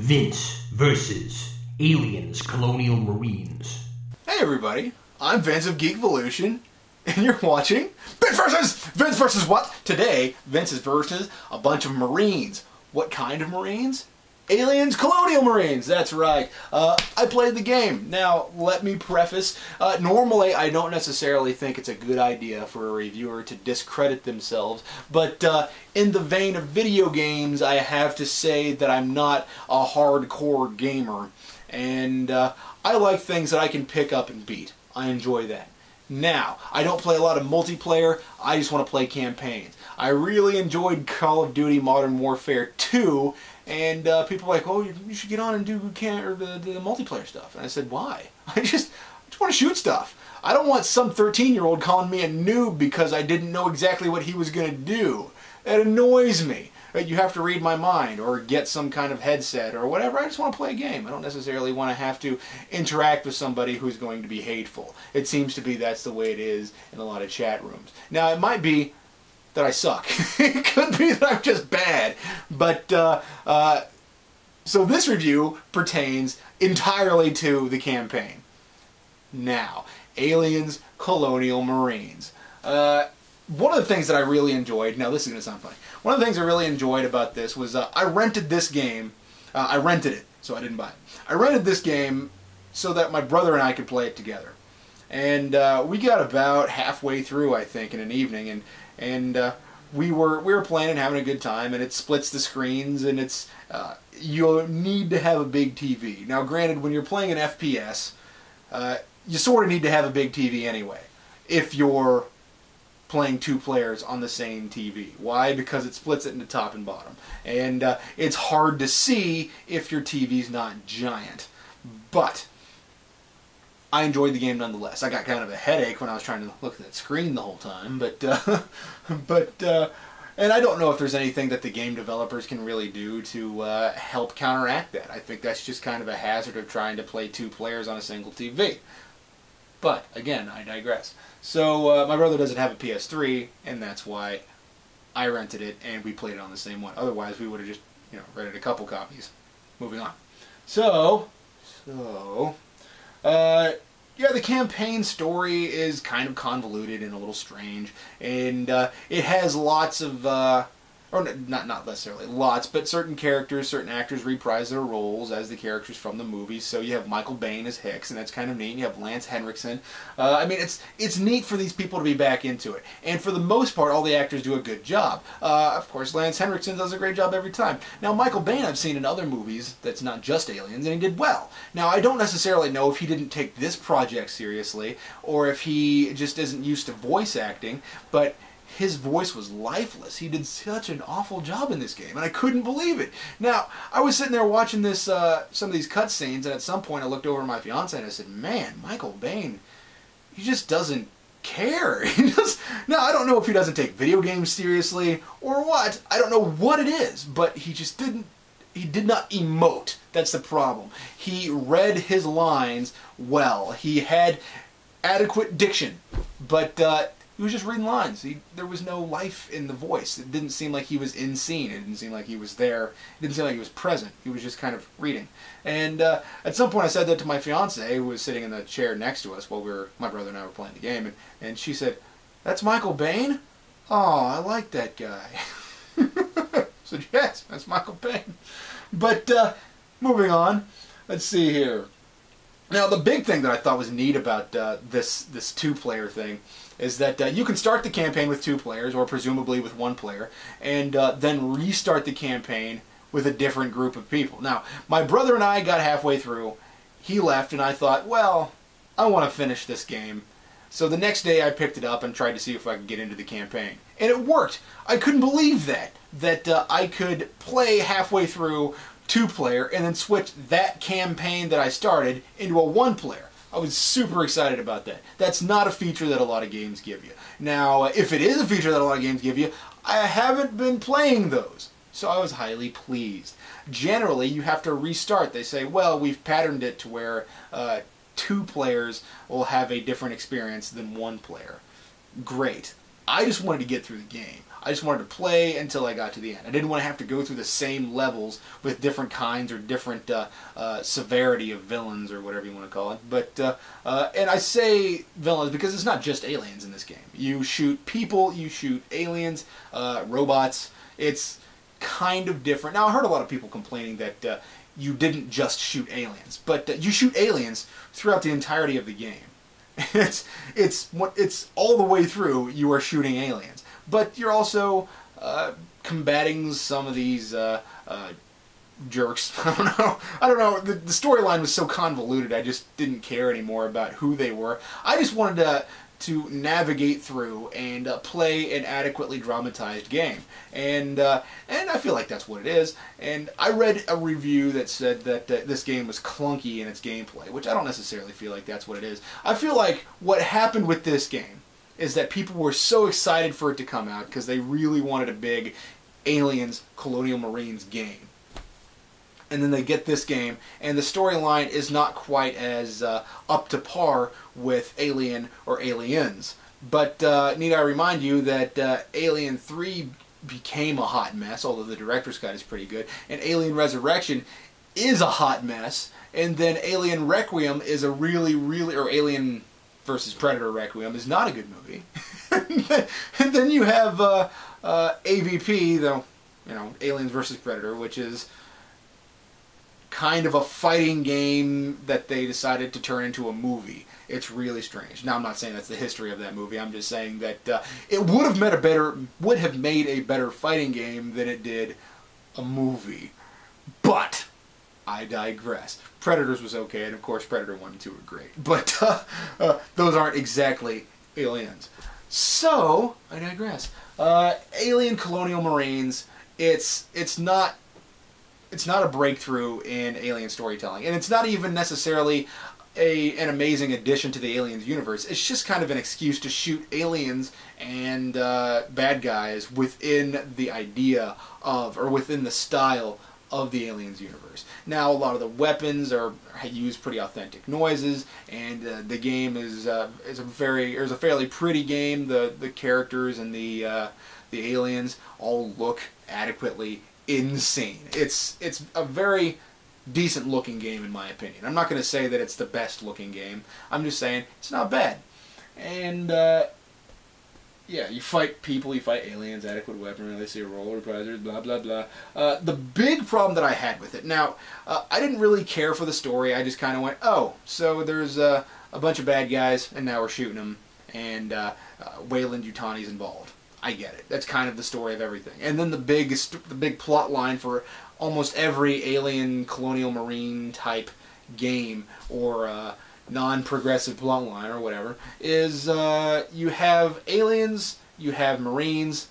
Vince versus Aliens Colonial Marines. Hey everybody, I'm Vince of Geekvolution, and you're watching Vince versus what? Today, Vince is versus a bunch of Marines. What kind of Marines? Aliens Colonial Marines, that's right. I played the game. Now, let me preface, normally I don't necessarily think it's a good idea for a reviewer to discredit themselves, but in the vein of video games, I have to say that I'm not a hardcore gamer, and I like things that I can pick up and beat. I enjoy that. Now, I don't play a lot of multiplayer, I just want to play campaigns. I really enjoyed Call of Duty Modern Warfare 2, and people are like, oh, you should get on and do the multiplayer stuff. And I said, why? I just want to shoot stuff. I don't want some 13-year-old calling me a noob because I didn't know exactly what he was going to do. That annoys me. You have to read my mind or get some kind of headset or whatever. I just want to play a game. I don't necessarily want to have to interact with somebody who's going to be hateful. It seems to be that's the way it is in a lot of chat rooms. Now, it might be that I suck. It could be that I'm just bad. But, so this review pertains entirely to the campaign. Now, Aliens Colonial Marines. One of the things that I really enjoyed, now this is going to sound funny, one of the things I really enjoyed about this was I rented this game, I rented it, so I didn't buy it. I rented this game so that my brother and I could play it together. And we got about halfway through, I think, in an evening, and we were playing and having a good time, and it splits the screens, and it's you need to have a big TV. Now, granted, when you're playing an FPS, you sort of need to have a big TV anyway, if you're playing two players on the same TV. Why? Because it splits it into top and bottom. And it's hard to see if your TV's not giant. But I enjoyed the game nonetheless. I got kind of a headache when I was trying to look at that screen the whole time. But and I don't know if there's anything that the game developers can really do to help counteract that. I think that's just kind of a hazard of trying to play two players on a single TV. But, again, I digress. So, my brother doesn't have a PS3, and that's why I rented it, and we played it on the same one. Otherwise, we would have just, rented a couple copies. Moving on. Yeah, the campaign story is kind of convoluted and a little strange, and it has lots of, or not necessarily lots, but certain characters, certain actors reprise their roles as the characters from the movies. So you have Michael Biehn as Hicks, and that's kind of neat. You have Lance Henriksen. I mean, it's neat for these people to be back into it. And for the most part, all the actors do a good job. Of course, Lance Henriksen does a great job every time. Now, Michael Biehn I've seen in other movies that's not just Aliens, and he did well. Now, I don't necessarily know if he didn't take this project seriously, or if he just isn't used to voice acting, but his voice was lifeless. He did such an awful job in this game, and I couldn't believe it. Now, I was sitting there watching this, some of these cutscenes, and at some point I looked over at my fiance and I said, "Man, Michael Biehn, he just doesn't care." Now, I don't know if he doesn't take video games seriously or what. I don't know what it is, but he just didn't. He did not emote. That's the problem. He read his lines well. He had adequate diction, but he was just reading lines. There was no life in the voice. It didn't seem like he was in scene. It didn't seem like he was there. It didn't seem like he was present. He was just kind of reading. And at some point I said that to my fiance, who was sitting in the chair next to us while my brother and I were playing the game, and she said, "That's Michael Biehn? Oh, I like that guy." I said, "Yes, that's Michael Biehn." But moving on, let's see here. Now, the big thing that I thought was neat about this two-player thing is that you can start the campaign with two players, or presumably with one player, and then restart the campaign with a different group of people. Now, my brother and I got halfway through. He left, and I thought, well, I want to finish this game. So the next day I picked it up and tried to see if I could get into the campaign. And it worked. I couldn't believe that I could play halfway through two-player and then switch that campaign that I started into a one-player. I was super excited about that. That's not a feature that a lot of games give you. Now, if it is a feature that a lot of games give you, I haven't been playing those, so I was highly pleased. Generally, you have to restart. They say, well, we've patterned it to where two players will have a different experience than one player. Great. I just wanted to get through the game. I just wanted to play until I got to the end. I didn't want to have to go through the same levels with different kinds or different severity of villains or whatever you want to call it. But and I say villains because it's not just aliens in this game. You shoot people, you shoot aliens, robots. It's kind of different. Now I heard a lot of people complaining that you didn't just shoot aliens, but you shoot aliens throughout the entirety of the game. It's all the way through. You are shooting aliens. But you're also combating some of these jerks. I don't know. The storyline was so convoluted. I just didn't care anymore about who they were. I just wanted to navigate through and play an adequately dramatized game. And I feel like that's what it is. And I read a review that said that this game was clunky in its gameplay, which I don't necessarily feel like that's what it is. I feel like what happened with this game is that people were so excited for it to come out because they really wanted a big Aliens Colonial Marines game. And then they get this game, and the storyline is not quite as up to par with Alien or Aliens. But need I remind you that Alien 3 became a hot mess, although the director's cut is pretty good, and Alien Resurrection is a hot mess, and then Alien Requiem is a or Alien versus Predator Requiem is not a good movie. And then you have AVP, though, Aliens versus Predator, which is kind of a fighting game that they decided to turn into a movie. It's really strange. Now, I'm not saying that's the history of that movie. I'm just saying that it would have made a better fighting game than it did a movie. But I digress. Predators was okay, and of course Predator 1 and 2 are great. But those aren't exactly aliens. So, I digress. Alien Colonial Marines, it's not a breakthrough in alien storytelling. And it's not even necessarily an amazing addition to the Aliens universe. It's just kind of an excuse to shoot aliens and bad guys within the idea of, or within the style of the Aliens universe. Now, a lot of the weapons use pretty authentic noises, and the game is a fairly pretty game. The characters and the aliens all look adequately insane. It's a very decent looking game in my opinion. I'm not going to say that it's the best looking game. I'm just saying it's not bad. And yeah, you fight people, you fight aliens, adequate weaponry, they see a roller reprisers, blah blah blah. The big problem that I had with it, now I didn't really care for the story. I just kind of went, oh, so there's a bunch of bad guys and now we're shooting them, and Wayland Yutani's involved. I get it. That's kind of the story of everything. And then the big plot line for almost every Alien Colonial Marine type game or non-progressive plot line or whatever is you have aliens, you have Marines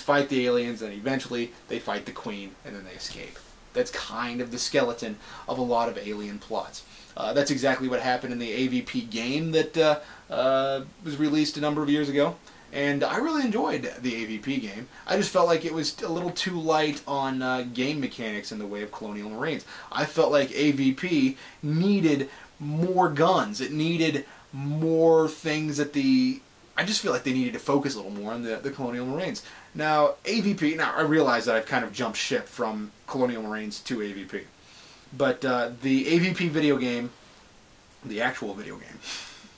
fight the aliens, and eventually they fight the Queen, and then they escape. That's kind of the skeleton of a lot of alien plots. That's exactly what happened in the AVP game that was released a number of years ago. And I really enjoyed the AVP game. I just felt like it was a little too light on game mechanics in the way of Colonial Marines. I felt like AVP needed more guns. It needed more things I just feel like they needed to focus a little more on the Colonial Marines. Now, AVP, I realize that I've kind of jumped ship from Colonial Marines to AVP. But the AVP video game, the actual video game,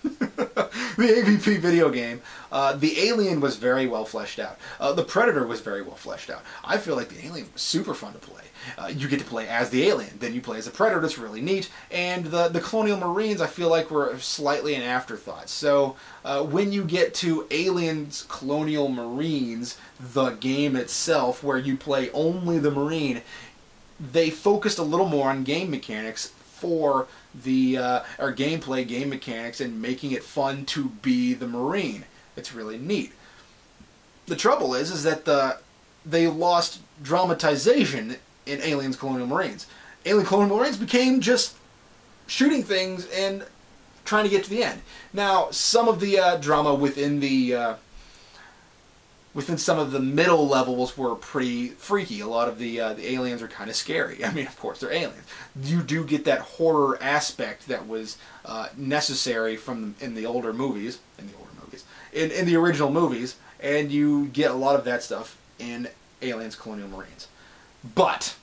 the AVP video game, the alien was very well fleshed out. The Predator was very well fleshed out. I feel like the alien was super fun to play. You get to play as the alien, then you play as a Predator. That's really neat. And the Colonial Marines, I feel like, were slightly an afterthought. So when you get to Aliens Colonial Marines, the game itself, where you play only the Marine, they focused a little more on game mechanics for the or gameplay, game mechanics, and making it fun to be the Marine. It's really neat. The trouble is that they lost dramatization in Aliens Colonial Marines. Alien Colonial Marines became just shooting things and trying to get to the end. Now, some of the drama within some of the middle levels were pretty freaky. A lot of the aliens are kind of scary. I mean, of course, they're aliens. You do get that horror aspect that was necessary in the older movies, in the original movies, and you get a lot of that stuff in Aliens Colonial Marines. But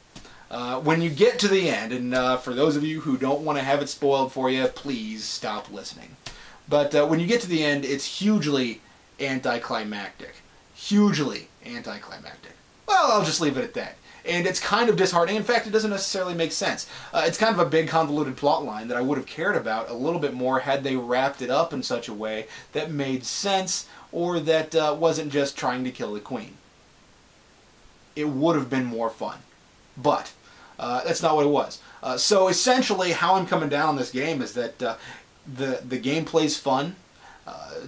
when you get to the end, and for those of you who don't want to have it spoiled for you, please stop listening. But when you get to the end, it's hugely anticlimactic. Hugely anticlimactic. Well, I'll just leave it at that. And it's kind of disheartening. In fact, it doesn't necessarily make sense. It's kind of a big convoluted plot line that I would have cared about a little bit more had they wrapped it up in such a way that made sense, or that wasn't just trying to kill the Queen. It would have been more fun. But that's not what it was. So essentially, how I'm coming down on this game is that the gameplay's fun.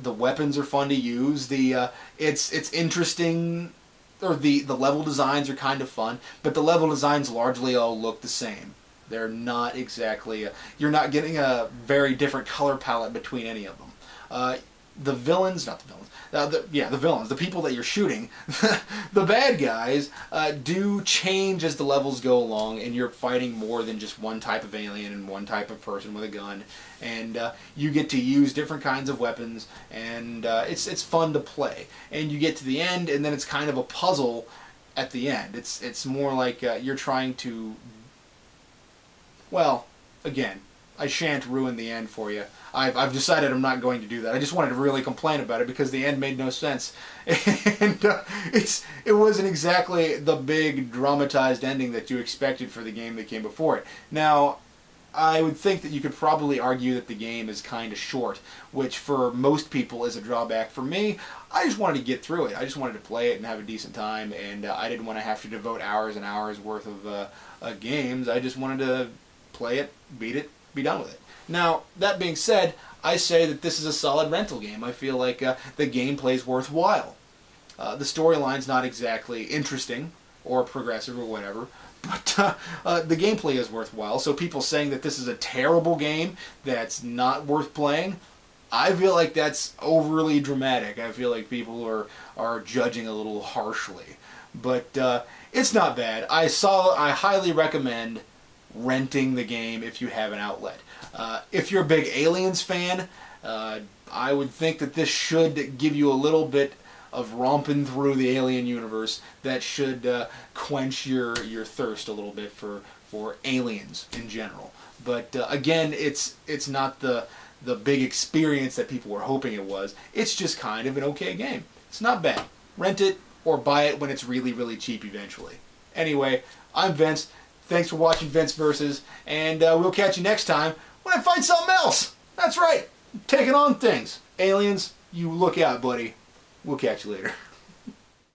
The weapons are fun to use. It's interesting, or the level designs are kind of fun, but the level designs largely all look the same. They're not exactly you're not getting a very different color palette between any of them. The villains, not the villains, the villains, the people that you're shooting, the bad guys, do change as the levels go along, and you're fighting more than just one type of alien and one type of person with a gun, and you get to use different kinds of weapons, and it's fun to play. And you get to the end, and then it's kind of a puzzle at the end. It's more like you're trying to, well, again, I shan't ruin the end for you. I've decided I'm not going to do that. I just wanted to really complain about it because the end made no sense. And it wasn't exactly the big dramatized ending that you expected for the game that came before it. Now, I would think that you could probably argue that the game is kind of short, which for most people is a drawback. For me, I just wanted to get through it. I just wanted to play it and have a decent time, and I didn't want to have to devote hours and hours worth of games. I just wanted to play it, beat it, be done with it. Now, that being said, I say that this is a solid rental game. I feel like the gameplay's worthwhile. The storyline's not exactly interesting or progressive or whatever, but the gameplay is worthwhile. So people saying that this is a terrible game that's not worth playing, I feel like that's overly dramatic. I feel like people are judging a little harshly. But it's not bad. I highly recommend renting the game if you have an outlet. If you're a big Aliens fan, I would think that this should give you a little bit of romping through the alien universe that should quench your thirst a little bit for aliens in general. But again, it's not the big experience that people were hoping it was. It's just kind of an okay game. It's not bad. Rent it or buy it when it's really, really cheap eventually. Anyway, I'm Vince. Thanks for watching Vince Versus, and we'll catch you next time when I find something else. That's right, taking on things. Aliens, you look out, buddy. We'll catch you later.